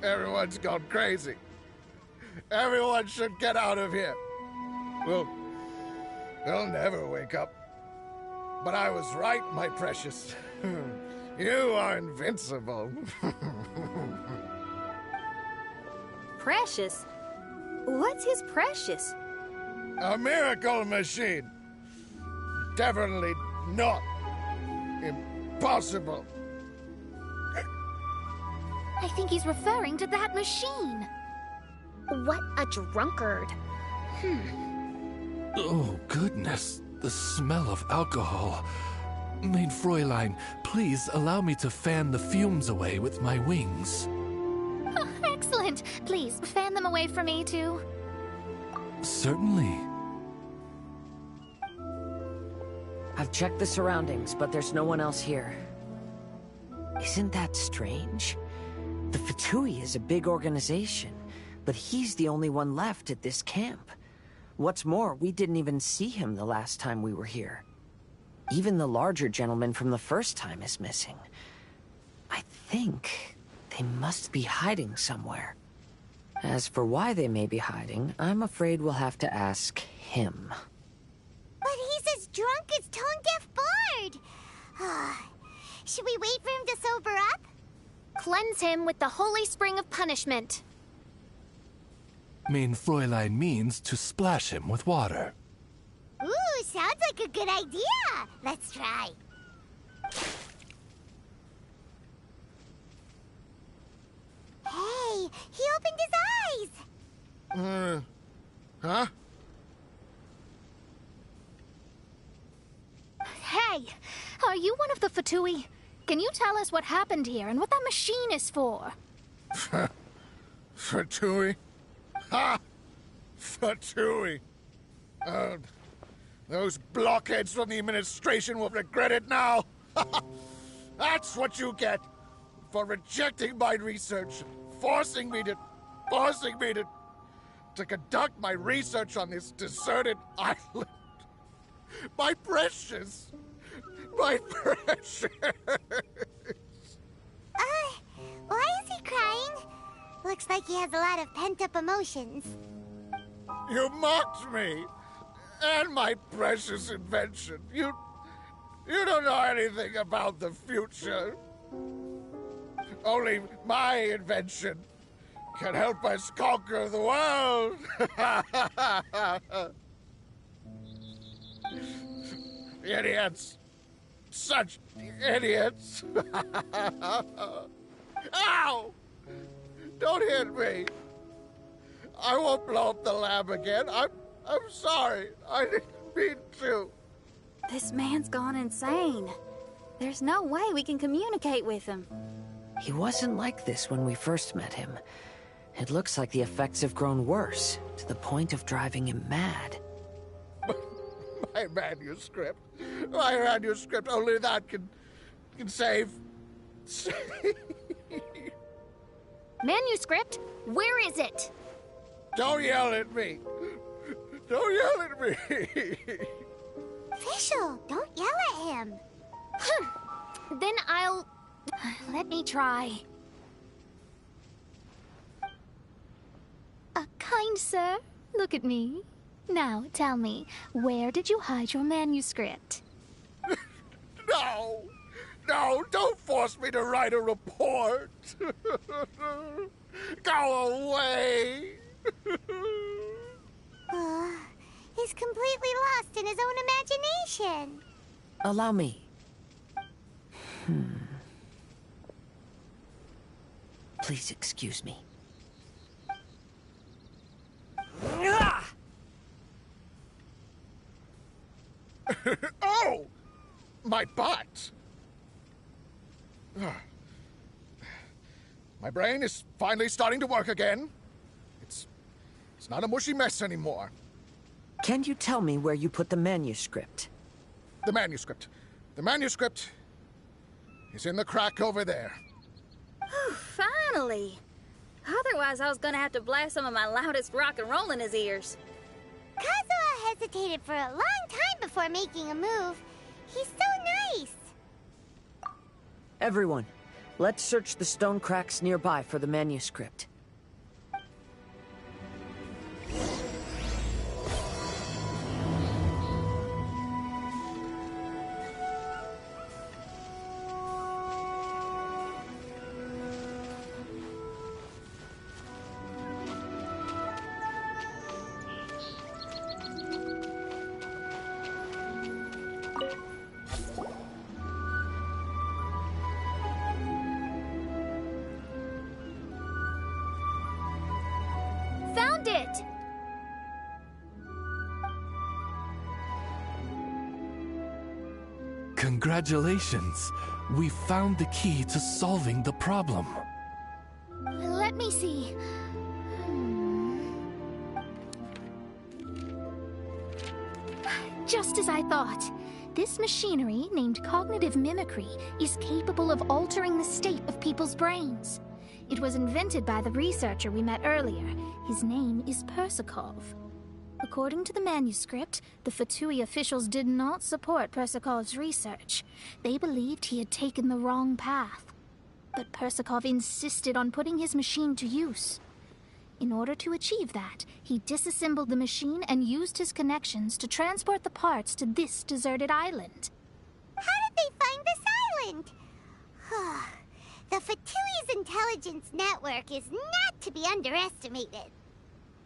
Everyone's gone crazy. Everyone should get out of here. We'll never wake up. But I was right, my precious. You are invincible. Precious? What's his precious? A miracle machine. Definitely not impossible. I think he's referring to that machine. What a drunkard. Oh, goodness. The smell of alcohol. Maid Fräulein, please allow me to fan the fumes away with my wings. Oh, excellent. Please, fan them away from me, too. Certainly. I've checked the surroundings, but there's no one else here. Isn't that strange? The Fatui is a big organization, but he's the only one left at this camp. What's more, we didn't even see him the last time we were here. Even the larger gentleman from the first time is missing. I think they must be hiding somewhere. As for why they may be hiding, I'm afraid we'll have to ask him. But he's as drunk as tone-deaf Bard! Should we wait for him to sober up? Cleanse him with the holy spring of punishment. Maid Fräulein means to splash him with water. Ooh, sounds like a good idea! Let's try. Hey, he opened his eyes! Huh? Hey, are you one of the Fatui? Can you tell us what happened here and what that machine is for? Fatui? Ha! Fatui! Those blockheads from the administration will regret it now! That's what you get for rejecting my research, forcing me to conduct my research on this deserted island. My precious! My precious! Why is he crying? Looks like he has a lot of pent-up emotions. You mocked me! And my precious invention. You don't know anything about the future. Only my invention can help us conquer the world. Idiots. Such idiots. Ow! Don't hit me. I won't blow up the lab again. I'm sorry. I didn't mean to. This man's gone insane. There's no way we can communicate with him. He wasn't like this when we first met him. It looks like the effects have grown worse, to the point of driving him mad. My manuscript. My manuscript. Only that can save. Manuscript? Where is it? Don't yell at me. Don't yell at me. Official, don't yell at him. Then I'll... Let me try. Kind sir, look at me. Now, tell me, where did you hide your manuscript? No, don't force me to write a report. Go away. He's completely lost in his own imagination. Allow me. Please excuse me. Oh! My butt! My brain is finally starting to work again. It's not a mushy mess anymore. Can you tell me where you put the manuscript? The manuscript. The manuscript is in the crack over there. Finally! Otherwise, I was gonna have to blast some of my loudest rock and roll in his ears. Kazuha hesitated for a long time before making a move. He's so nice. Everyone, Let's search the stone cracks nearby for the manuscript. Found it! Congratulations! We found the key to solving the problem. Let me see. Just as I thought. This machinery, named cognitive mimicry, is capable of altering the state of people's brains. It was invented by the researcher we met earlier. His name is Persakov. According to the manuscript, the Fatui officials did not support Persakov's research. They believed he had taken the wrong path. But Persakov insisted on putting his machine to use. In order to achieve that, he disassembled the machine and used his connections to transport the parts to this deserted island. How did they find this island? The Fatui's intelligence network is not to be underestimated.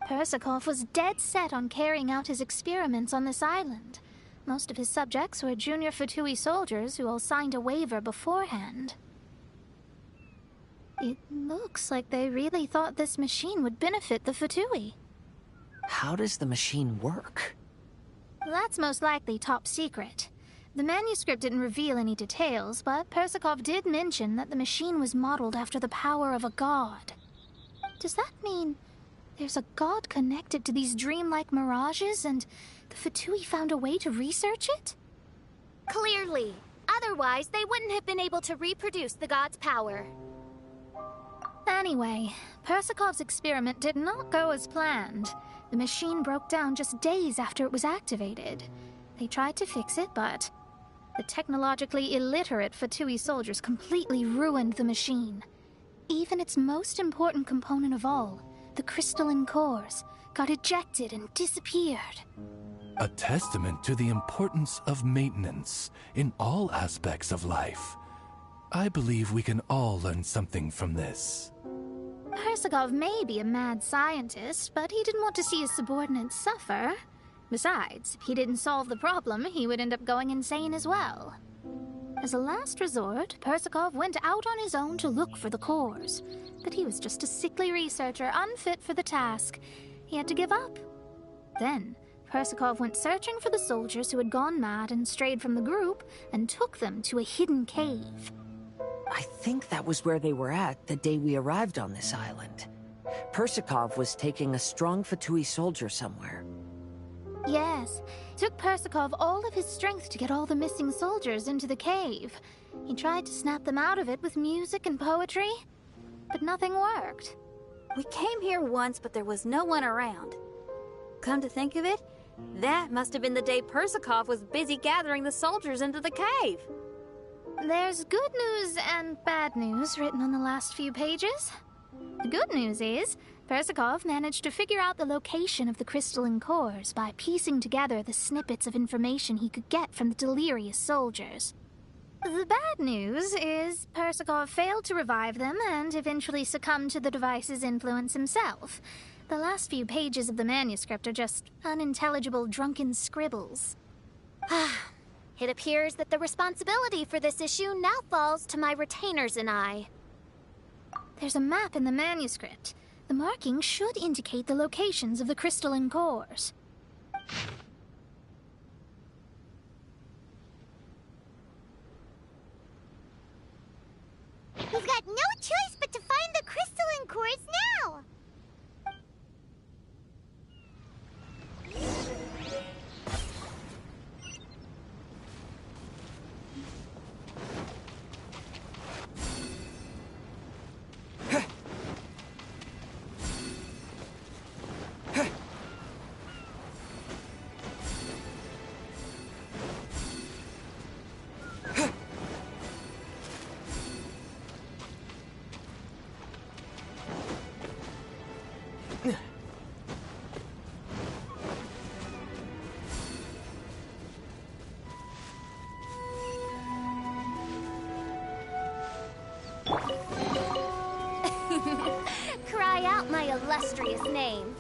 Persakov was dead set on carrying out his experiments on this island. Most of his subjects were junior Fatui soldiers who all signed a waiver beforehand. It looks like they really thought this machine would benefit the Fatui. How does the machine work? That's most likely top secret. The manuscript didn't reveal any details, but Persakov did mention that the machine was modeled after the power of a god. Does that mean there's a god connected to these dreamlike mirages, and the Fatui found a way to research it? Clearly. Otherwise, they wouldn't have been able to reproduce the god's power. Anyway, Persakov's experiment did not go as planned. The machine broke down just days after it was activated. They tried to fix it, but the technologically illiterate Fatui soldiers completely ruined the machine. Even its most important component of all, the crystalline cores, got ejected and disappeared. A testament to the importance of maintenance in all aspects of life. I believe we can all learn something from this. Persakov may be a mad scientist, but he didn't want to see his subordinates suffer. Besides, if he didn't solve the problem, he would end up going insane as well. As a last resort, Persakov went out on his own to look for the cores. But he was just a sickly researcher, unfit for the task. He had to give up. Then, Persakov went searching for the soldiers who had gone mad and strayed from the group, and took them to a hidden cave. I think that was where they were at the day we arrived on this island. Persakov was taking a strong Fatui soldier somewhere. Yes, it took Persakov all of his strength to get all the missing soldiers into the cave. He tried to snap them out of it with music and poetry, but nothing worked. We came here once, but there was no one around. Come to think of it, that must have been the day Persakov was busy gathering the soldiers into the cave. There's good news and bad news written on the last few pages. The good news is, Persakov managed to figure out the location of the crystalline cores by piecing together the snippets of information he could get from the delirious soldiers. The bad news is Persakov failed to revive them and eventually succumbed to the device's influence himself. The last few pages of the manuscript are just unintelligible drunken scribbles. It appears that the responsibility for this issue now falls to my retainers and I. There's a map in the manuscript. The markings should indicate the locations of the crystalline cores. We've got no choice but to find the crystalline cores now! illustrious name.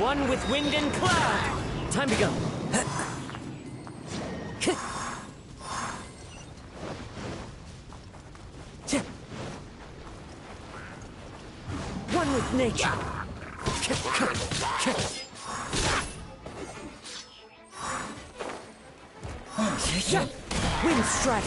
One with wind and cloud. Time to go. One with nature. Wind strike.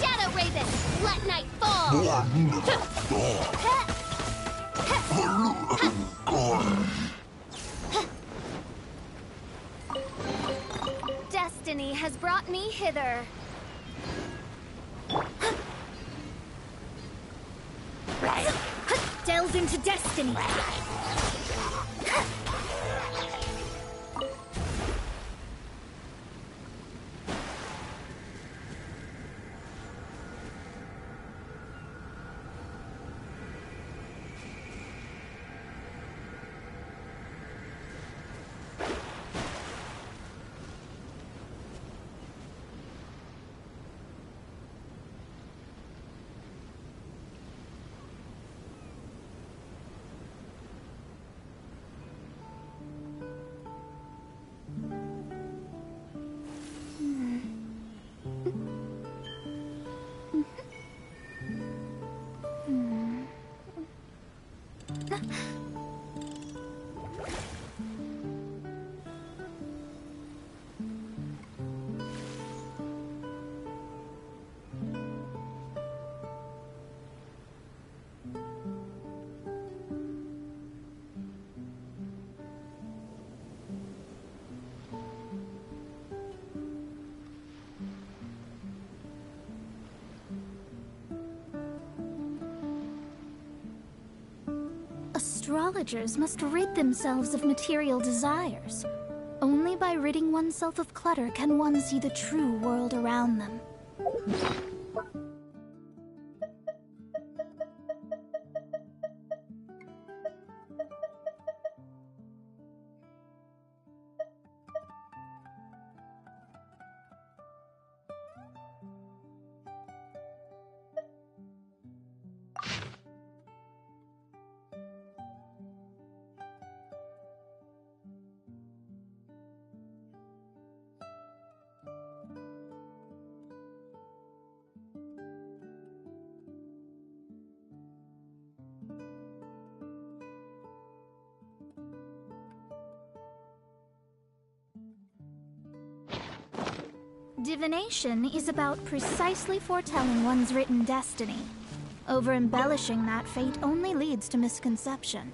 Shadow Raven, let night fall! Destiny has brought me hither. Delve into destiny. Astrologers must rid themselves of material desires. Only by ridding oneself of clutter can one see the true world around them. Divination is about precisely foretelling one's written destiny. Over-embellishing that fate only leads to misconception.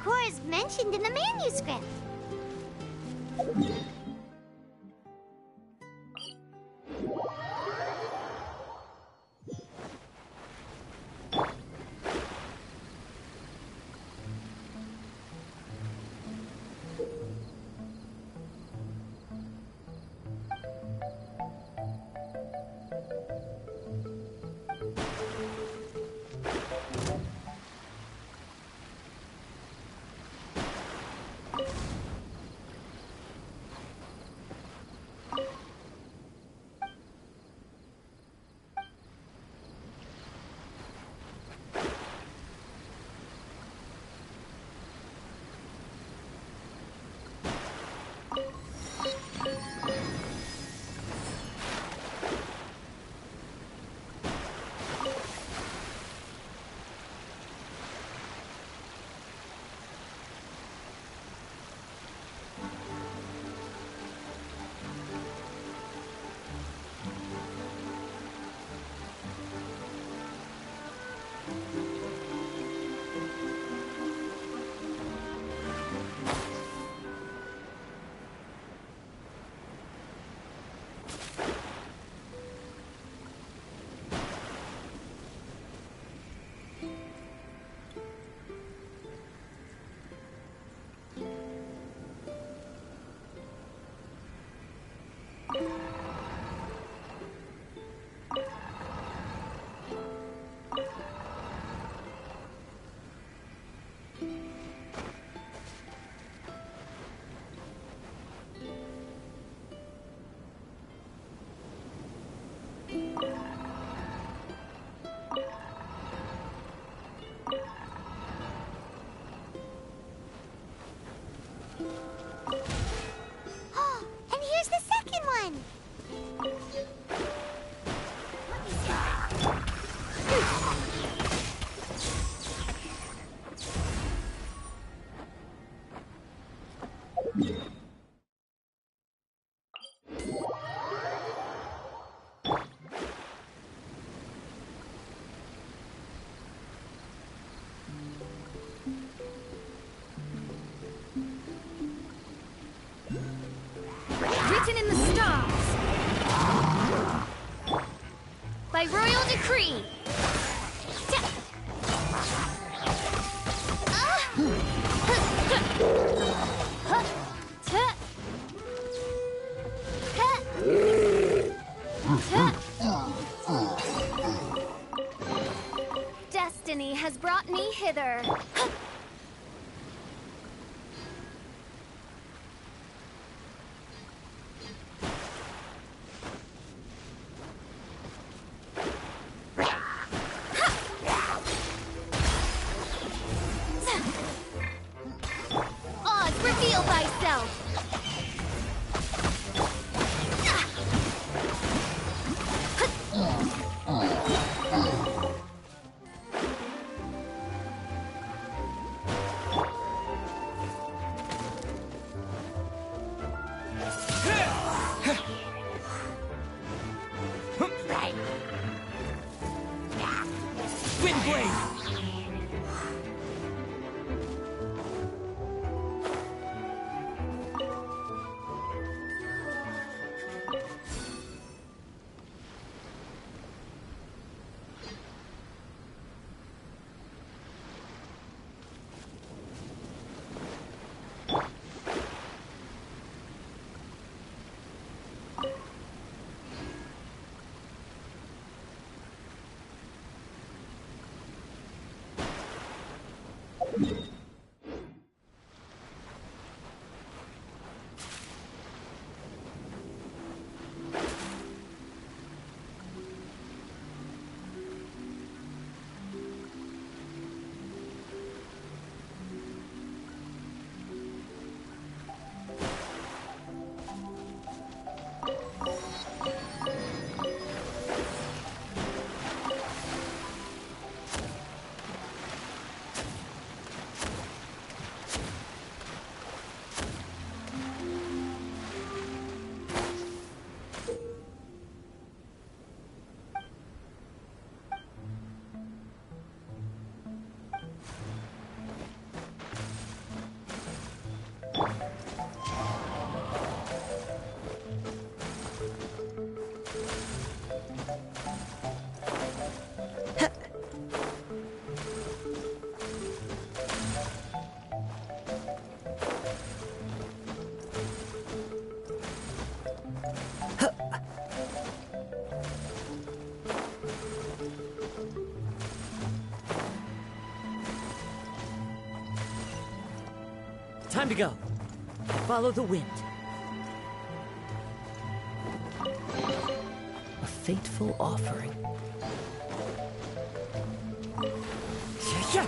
cores mentioned in the manuscript. And here's the second one! Written in the stars. By royal decree. Destiny has brought me hither. Oz, reveal thyself! Windblade! Time to go. Follow the wind. A fateful offering. Yeah.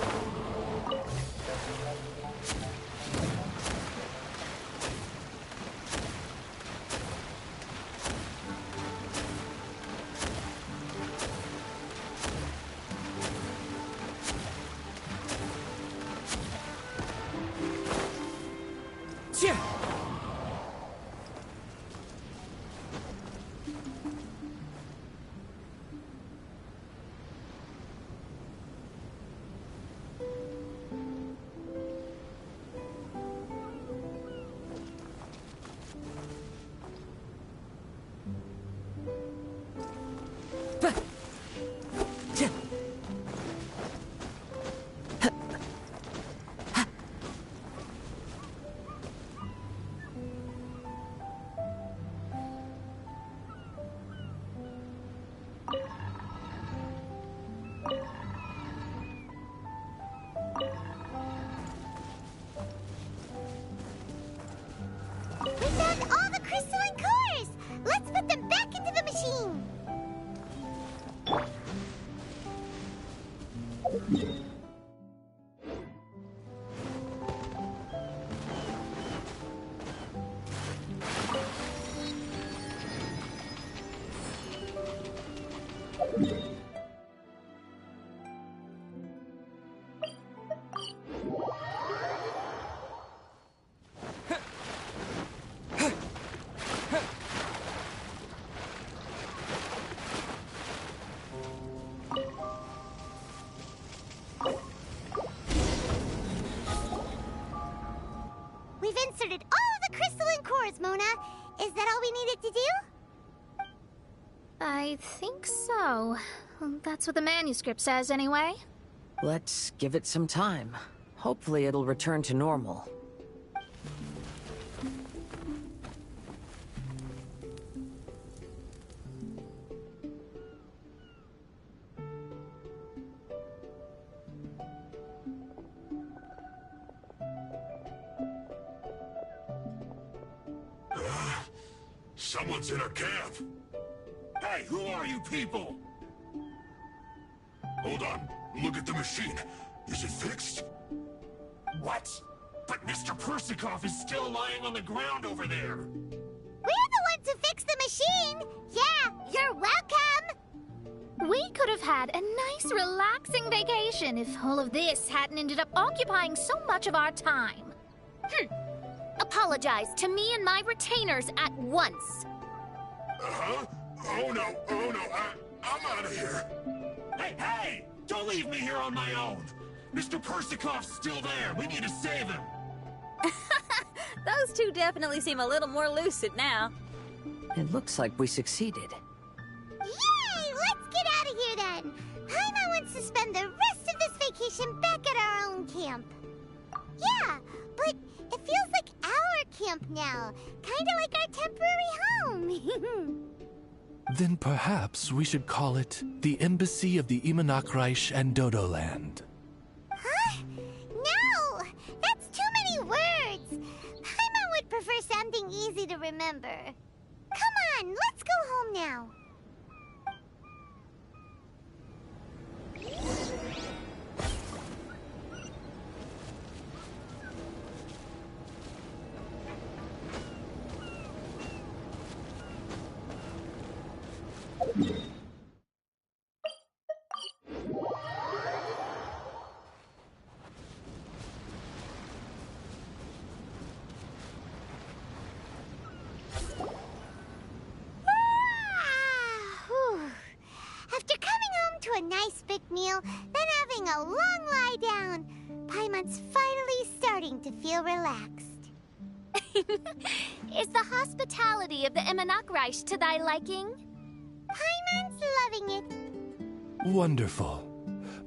We found all the crystalline cores! Let's put them back into the machine! We've inserted all the crystalline cores, Mona. Is that all we needed to do? I think so. That's what the manuscript says, anyway. Let's give it some time. Hopefully it'll return to normal. Someone's in our camp. Hey, who are you people? Hold on. Look at the machine. Is it fixed? What? But Mr. Persikov is still lying on the ground over there. We're the ones who fixed the machine! Yeah, you're welcome! We could have had a nice, relaxing vacation if all of this hadn't ended up occupying so much of our time. Apologize to me and my retainers at once. Uh-huh? Oh no, I'm out of here. Hey! Don't leave me here on my own. Mr. Persikov's still there. We need to save him. Those two definitely seem a little more lucid now. It looks like we succeeded. Yay! Let's get out of here then! Paimon wants to spend the rest of this vacation back at our own camp. Yeah, but it feels like our camp now. Kinda like our temporary home. Then perhaps we should call it the Embassy of the Imanakreich and Dodoland. Huh? No! That's too many words! Paimon would prefer something easy to remember. Come on, let's go home now. After coming home to a nice big meal, then having a long lie down, Paimon's finally starting to feel relaxed. Is the hospitality of the Imanakreich to thy liking? Paimon's loving it. Wonderful.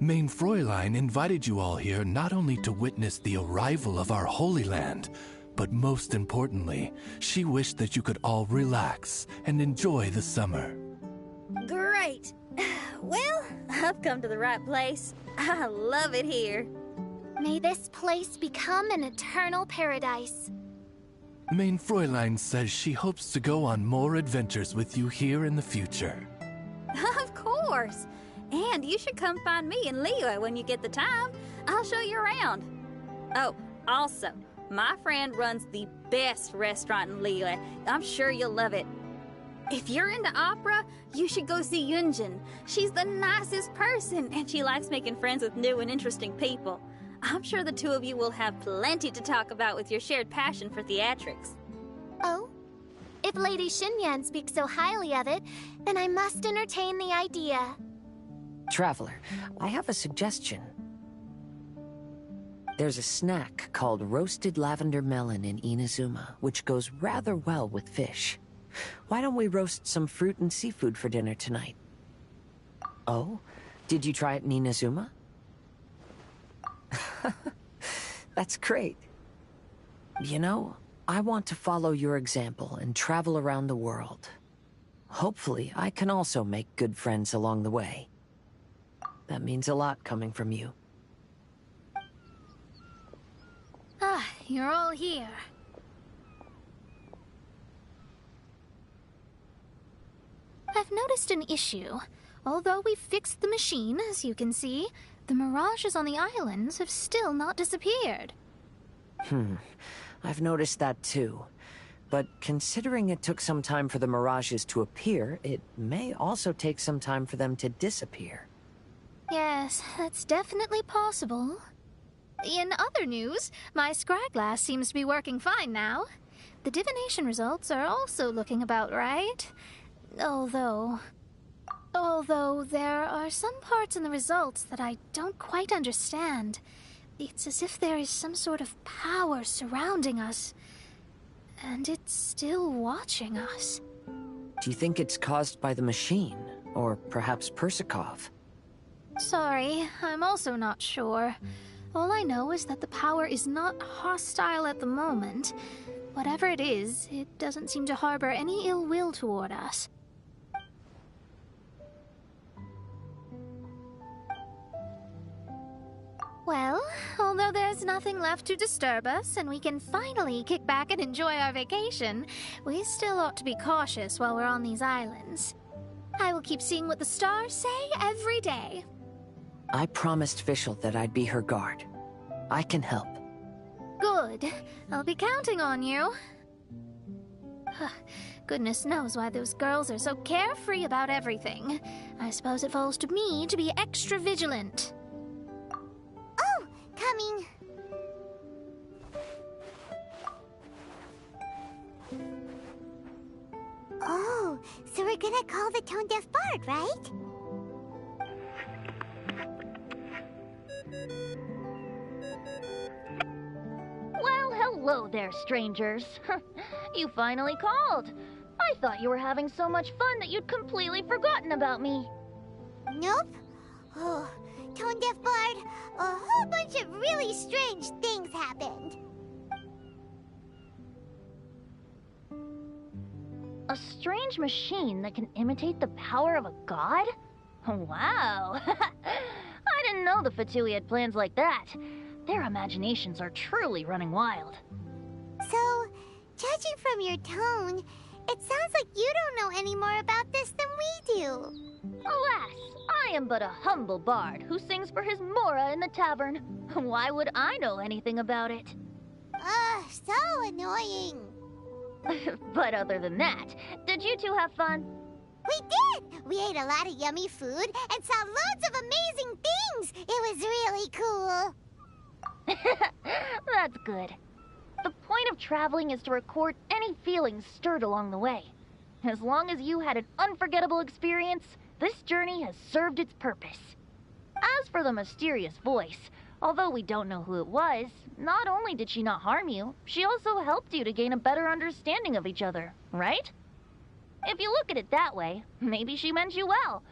Main Fräulein invited you all here not only to witness the arrival of our Holy Land, but most importantly, she wished that you could all relax and enjoy the summer. Great. Well, I've come to the right place. I love it here. May this place become an eternal paradise. Main Fräulein says she hopes to go on more adventures with you here in the future. Of course. And you should come find me and Leela when you get the time. I'll show you around. Oh, also, my friend runs the best restaurant in Leela. I'm sure you'll love it. If you're into opera, you should go see Yunjin. She's the nicest person, and she likes making friends with new and interesting people. I'm sure the two of you will have plenty to talk about with your shared passion for theatrics. Oh? If Lady Xinyan speaks so highly of it, then I must entertain the idea. Traveler, I have a suggestion. There's a snack called roasted lavender melon in Inazuma, which goes rather well with fish. Why don't we roast some fruit and seafood for dinner tonight? Oh? Did you try it in Inazuma? That's great. You know, I want to follow your example and travel around the world. Hopefully, I can also make good friends along the way. That means a lot coming from you. Ah, you're all here. I've noticed an issue. Although we've fixed the machine, as you can see, the mirages on the islands have still not disappeared. I've noticed that too. But considering it took some time for the mirages to appear, it may also take some time for them to disappear. Yes, that's definitely possible. In other news, my scryglass seems to be working fine now. The divination results are also looking about right. Although there are some parts in the results that I don't quite understand. It's as if there is some sort of power surrounding us, and it's still watching us. Do you think it's caused by the machine, or perhaps Persikov? Sorry, I'm also not sure. All I know is that the power is not hostile at the moment. Whatever it is, it doesn't seem to harbor any ill will toward us. Well, although there's nothing left to disturb us and we can finally kick back and enjoy our vacation, we still ought to be cautious while we're on these islands. I will keep seeing what the stars say every day. I promised Fischl that I'd be her guard. I can help. Good. I'll be counting on you. Goodness knows why those girls are so carefree about everything. I suppose it falls to me to be extra vigilant. Oh, coming. Oh, so we're gonna call the tone-deaf bard, right? Well, hello there, strangers. You finally called. I thought you were having so much fun that you'd completely forgotten about me. Nope. Oh, tone-deaf bard, a whole bunch of really strange things happened. A strange machine that can imitate the power of a god? Wow. I didn't know the Fatui had plans like that. Their imaginations are truly running wild. So, judging from your tone, it sounds like you don't know any more about this than we do. Alas, I am but a humble bard who sings for his Mora in the tavern. Why would I know anything about it? Ugh, so annoying. But other than that, did you two have fun? We did! We ate a lot of yummy food and saw loads of amazing things! It was really cool! That's good. The point of traveling is to record any feelings stirred along the way. As long as you had an unforgettable experience, this journey has served its purpose. As for the mysterious voice, although we don't know who it was, not only did she not harm you, she also helped you to gain a better understanding of each other, right? If you look at it that way, maybe she meant you well.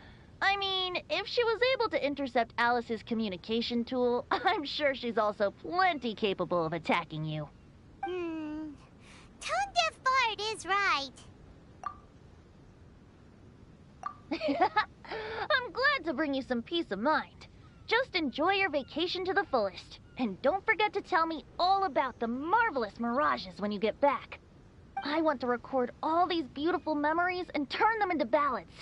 I mean, if she was able to intercept Alice's communication tool, I'm sure she's also plenty capable of attacking you. Tone-deaf bard is right. I'm glad to bring you some peace of mind. just enjoy your vacation to the fullest. And don't forget to tell me all about the marvelous mirages when you get back. I want to record all these beautiful memories and turn them into ballads.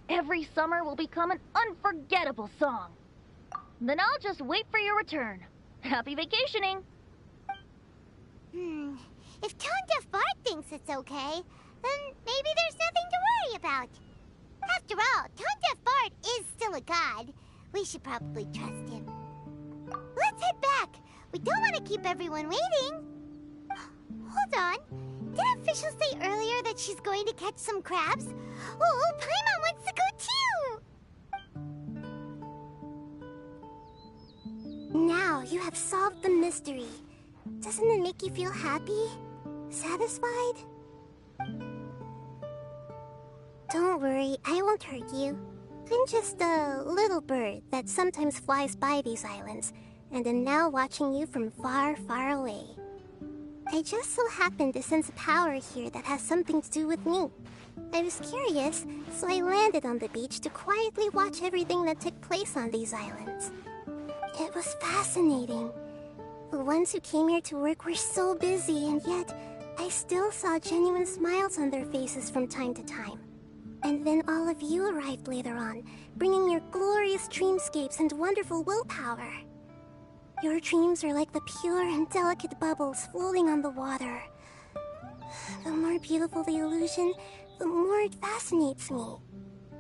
Every summer will become an unforgettable song. Then I'll just wait for your return. Happy vacationing! If Tone Deaf Bard thinks it's okay, then maybe there's nothing to worry about. After all, Tone Deaf Bard is still a god. We should probably trust him. Let's head back. We don't want to keep everyone waiting. Hold on. Did officials say earlier that she's going to catch some crabs? Oh, Paimon wants to go too! Now you have solved the mystery. Doesn't it make you feel happy? Satisfied? Don't worry, I won't hurt you. I'm just a little bird that sometimes flies by these islands, and am now watching you from far, far away. I just so happened to sense a power here that has something to do with me. I was curious, so I landed on the beach to quietly watch everything that took place on these islands. It was fascinating. The ones who came here to work were so busy, and yet I still saw genuine smiles on their faces from time to time. And then all of you arrived later on, bringing your glorious dreamscapes and wonderful willpower. Your dreams are like the pure and delicate bubbles floating on the water. The more beautiful the illusion, the more it fascinates me.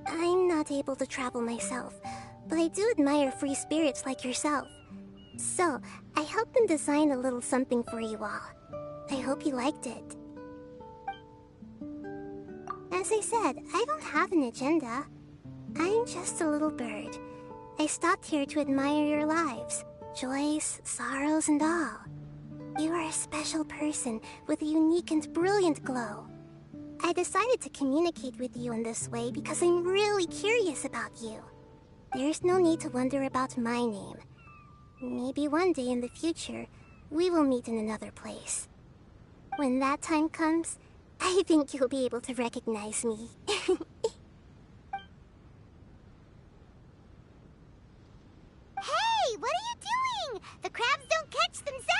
I'm not able to travel myself, but I do admire free spirits like yourself. So, I helped them design a little something for you all. I hope you liked it. As I said, I don't have an agenda. I'm just a little bird. I stopped here to admire your lives, joys, sorrows, and all. You are a special person with a unique and brilliant glow. I decided to communicate with you in this way because I'm really curious about you. There's no need to wonder about my name. Maybe one day in the future, we will meet in another place. When that time comes, I think you'll be able to recognize me. Hey, what are you doing? The crabs don't catch themselves!